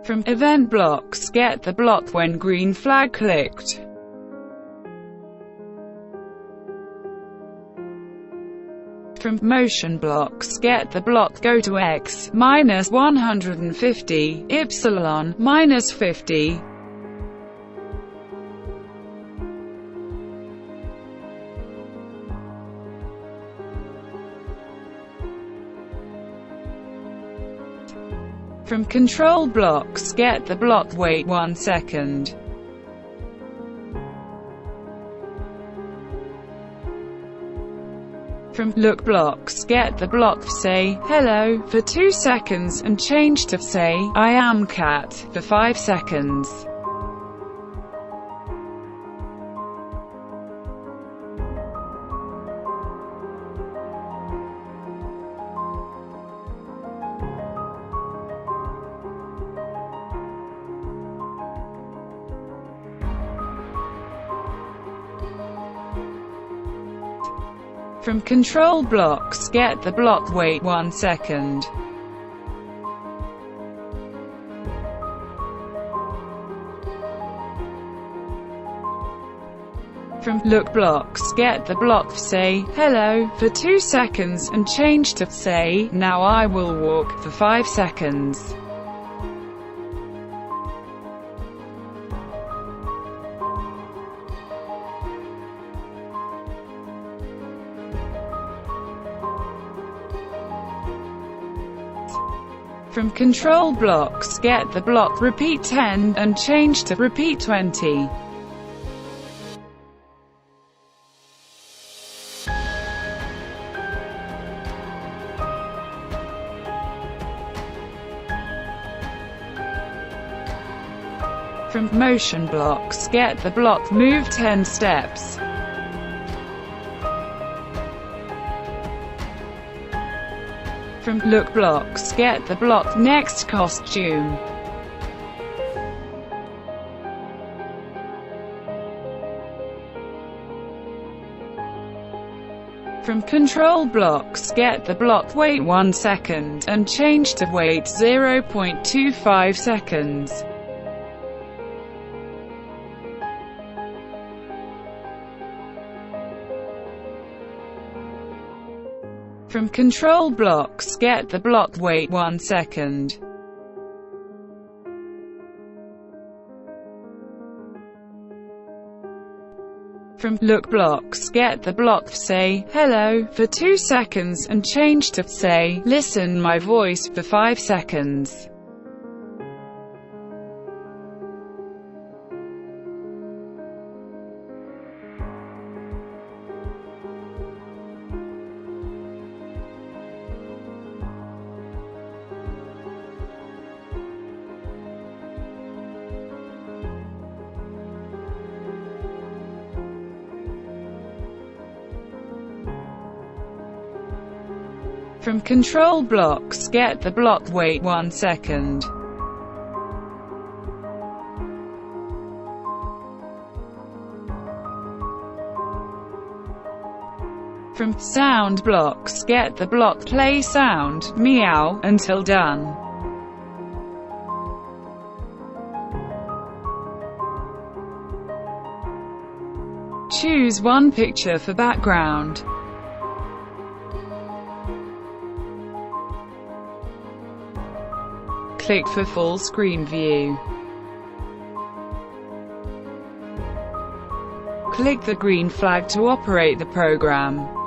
From event blocks, get the block when green flag clicked. From motion blocks, get the block go to x minus 150, y minus 50. From control blocks, get the block wait 1 second. From look blocks, get the block say hello for 2 seconds and change to say I am cat for 5 seconds. From control blocks, get the block wait 1 second. From look blocks, get the block say hello for 2 seconds and change to say now I will walk for 5 seconds. From control blocks, get the block repeat 10 and change to repeat 20. From motion blocks, get the block move 10 steps. From look blocks, get the block next costume. From control blocks, get the block wait 1 second and change to wait 0.25 seconds. From control blocks, get the block wait 1 second. From look blocks, get the block say hello for 2 seconds and change to say listen my voice for 5 seconds. From control blocks, get the block wait 1 second. From sound blocks, get the block play sound meow until done. Choose one picture for background. Click for full screen view. Click the green flag to operate the program.